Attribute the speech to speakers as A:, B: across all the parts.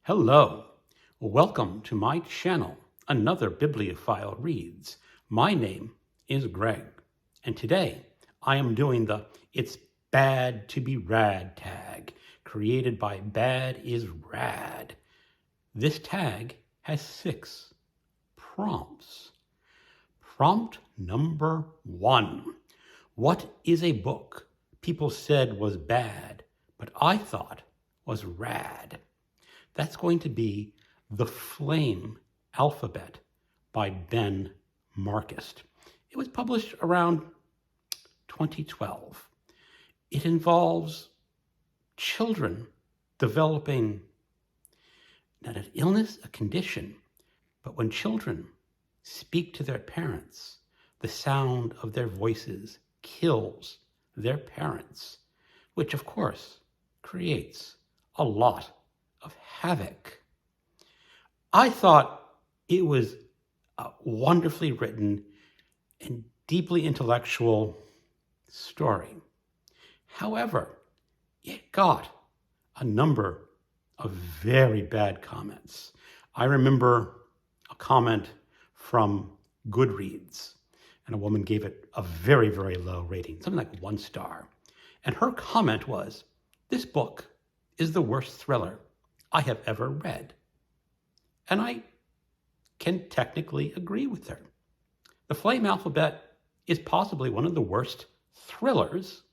A: Hello, welcome to my channel, Another Bibliophile Reads. My name is Greg, and today I am doing the It's Bad to be Rad tag, created by Bad is Rad. This tag has 6 prompts. Prompt number 1. What is a book people said was bad, but I thought was rad? That's going to be The Flame Alphabet by Ben Marcus. It was published around 2012. It involves children developing not an illness, a condition, but when children speak to their parents, the sound of their voices kills their parents, which of course creates a lot of havoc. I thought it was a wonderfully written and deeply intellectual story. However, it got a number of very bad comments. I remember a comment from Goodreads, and a woman gave it a very, very low rating, something like 1 star. And her comment was, "This book is the worst thriller I have ever read." And I can technically agree with her. The Flame Alphabet is possibly one of the worst thrillers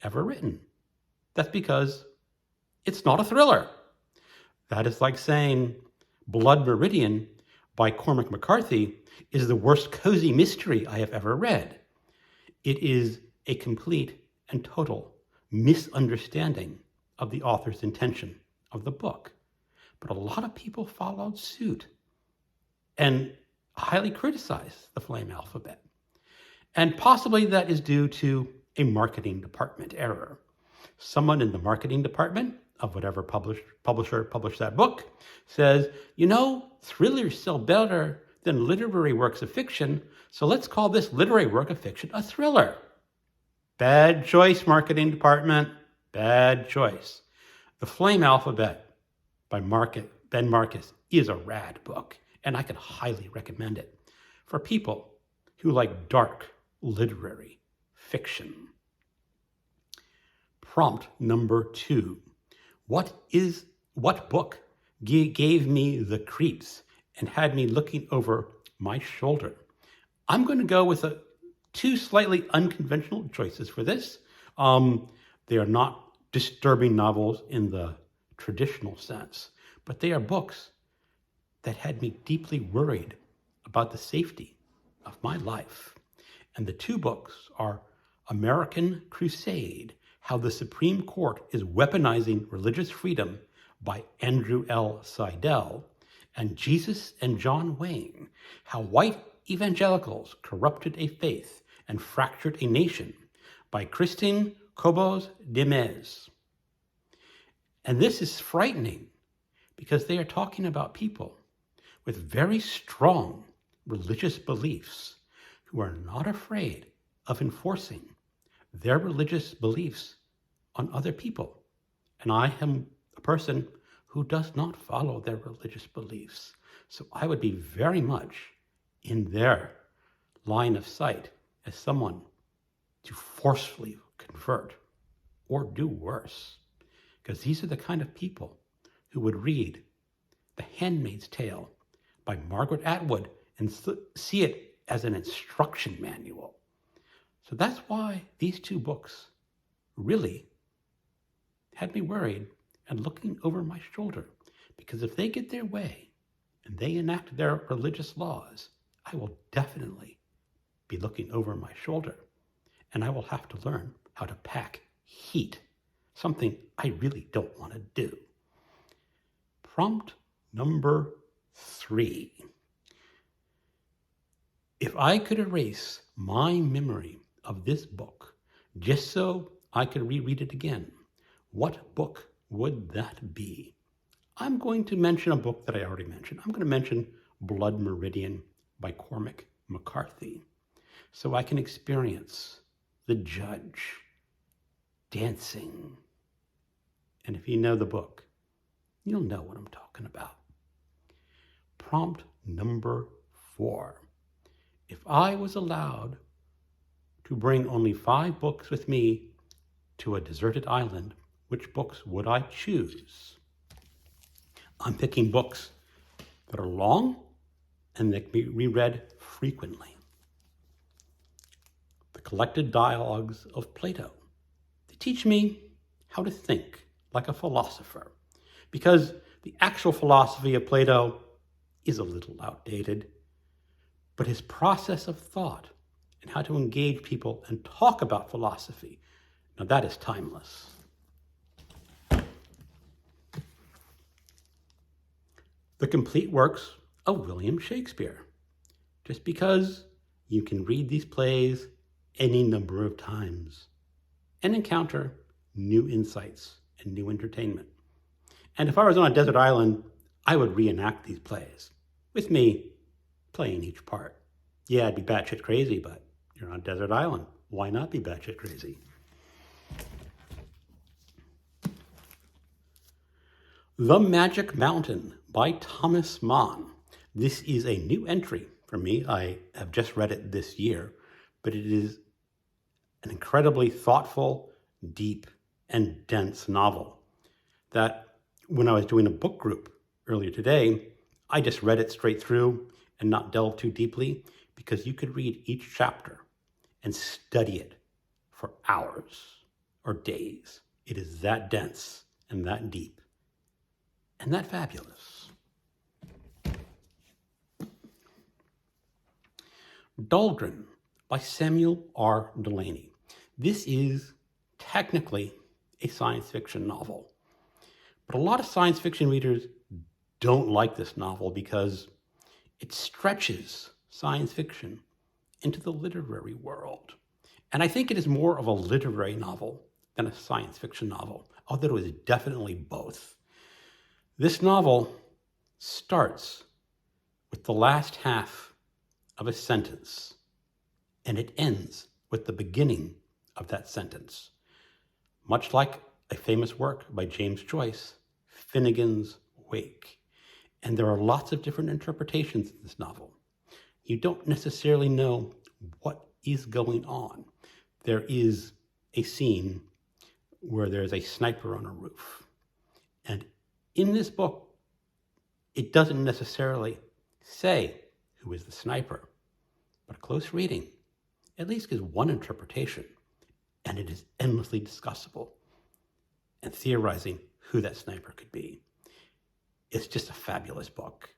A: ever written. That's because it's not a thriller. That is like saying Blood Meridian by Cormac McCarthy is the worst cozy mystery I have ever read. It is a complete and total misunderstanding of the author's intention of the book. But a lot of people followed suit and highly criticized The Flame Alphabet. And possibly that is due to a marketing department error. Someone in the marketing department of whatever publisher published that book says, thrillers sell better than literary works of fiction, so let's call this literary work of fiction a thriller. Bad choice, marketing department. Bad choice. The Flame Alphabet by Ben Marcus is a rad book, and I can highly recommend it for people who like dark literary fiction. Prompt number 2. What book gave me the creeps and had me looking over my shoulder? I'm going to go with 2 slightly unconventional choices for this. They are not disturbing novels in the traditional sense, but they are books that had me deeply worried about the safety of my life. And the 2 books are American Crusade, How the Supreme Court is Weaponizing Religious Freedom by Andrew L. Seidel, and Jesus and John Wayne, How White Evangelicals Corrupted a Faith and Fractured a Nation by Kristin Demez. And this is frightening because they are talking about people with very strong religious beliefs who are not afraid of enforcing their religious beliefs on other people. And I am a person who does not follow their religious beliefs. So I would be very much in their line of sight as someone to forcefully convert or do worse. Because these are the kind of people who would read The Handmaid's Tale by Margaret Atwood and see it as an instruction manual. So that's why these 2 books really had me worried and looking over my shoulder. Because if they get their way and they enact their religious laws, I will definitely be looking over my shoulder. And I will have to learn how to pack heat, something I really don't want to do. Prompt number 3. If I could erase my memory of this book just so I could reread it again, what book would that be? I'm going to mention a book that I already mentioned. I'm going to mention Blood Meridian by Cormac McCarthy, so I can experience the judge dancing. And if you know the book, you'll know what I'm talking talking about. Prompt number 4. If I was allowed to bring only 5 books with me to a deserted island, which books would I choose? I'm picking books that are long and that can be reread frequently. The collected dialogues of Plato. They teach me how to think like a philosopher, because the actual philosophy of Plato is a little outdated, but his process of thought and how to engage people and talk about philosophy, now that is timeless. The complete works of William Shakespeare, just because you can read these plays any number of times and encounter new insights and new entertainment. And if I was on a desert island, I would reenact these plays, with me playing each part. Yeah, I'd be batshit crazy, but you're on a desert island. Why not be batshit crazy? The Magic Mountain by Thomas Mann. This is a new entry for me. I have just read it this year, but it is an incredibly thoughtful, deep, and dense novel that when I was doing a book group earlier today, I just read it straight through and not delve too deeply, because you could read each chapter and study it for hours or days. It is that dense and that deep and that fabulous. Dahlgren by Samuel R. Delany. This is technically a science fiction novel, but a lot of science fiction readers don't like this novel because it stretches science fiction into the literary world. And I think it is more of a literary novel than a science fiction novel, although it is definitely both. This novel starts with the last half of a sentence, and it ends with the beginning of that sentence, much like a famous work by James Joyce, Finnegan's Wake. And there are lots of different interpretations in this novel. You don't necessarily know what is going on. There is a scene where there's a sniper on a roof. And in this book, it doesn't necessarily say who is the sniper, but a close reading at least gives one interpretation, and it is endlessly discussable and theorizing who that sniper could be. It's just a fabulous book.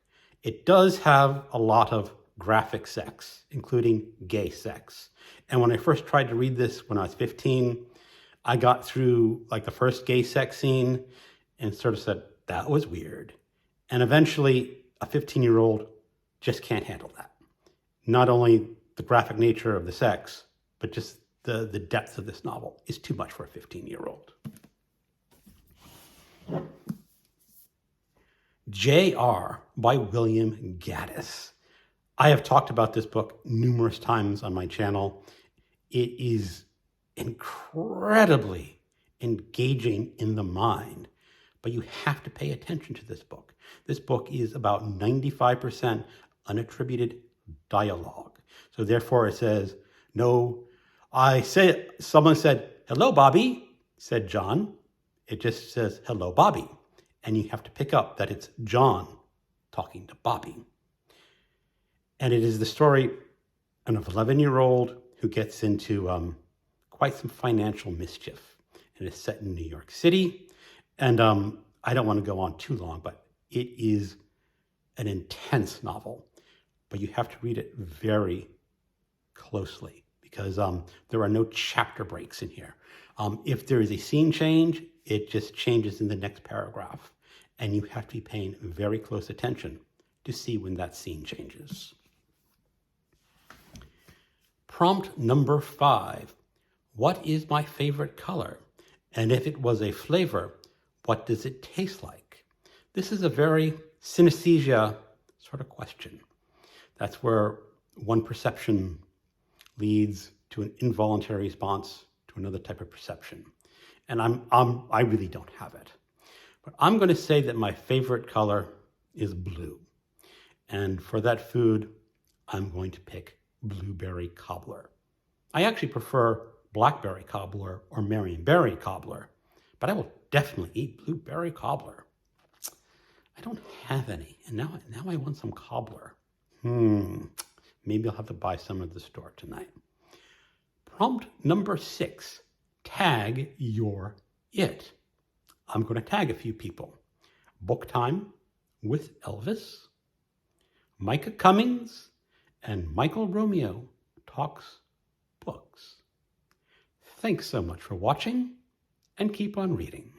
A: It does have a lot of graphic sex, including gay sex. And when I first tried to read this when I was 15, I got through like the first gay sex scene and sort of said, that was weird. And eventually a 15-year-old just can't handle that. Not only the graphic nature of the sex, but just the depth of this novel is too much for a 15-year-old. J.R. by William Gaddis. I have talked about this book numerous times on my channel. It is incredibly engaging in the mind, but you have to pay attention to this book. This book is about 95% unattributed dialogue. So therefore it says, someone said, hello, Bobby, said John. It just says, hello, Bobby. And you have to pick up that it's John talking to Bobby. And it is the story of an 11-year-old who gets into quite some financial mischief. And it's set in New York City. And I don't want to go on too long, but it is an intense novel. But you have to read it very closely because there are no chapter breaks in here. If there is a scene change, it just changes in the next paragraph. And you have to be paying very close attention to see when that scene changes. Prompt number 5. What is my favorite color? And if it was a flavor, what does it taste like? This is a very synesthesia sort of question. That's where one perception leads to an involuntary response to another type of perception. And I really don't have it. But I'm going to say that my favorite color is blue. And for that food, I'm going to pick blueberry cobbler. I actually prefer blackberry cobbler or Marionberry cobbler, but I will definitely eat blueberry cobbler. I don't have any, and now I want some cobbler. Maybe I'll have to buy some at the store tonight. Prompt number 6, tag your it. I'm going to tag a few people. Book Time with Elvis, Micah Cummings, and Michael Romeo Talks Books. Thanks so much for watching, and keep on reading.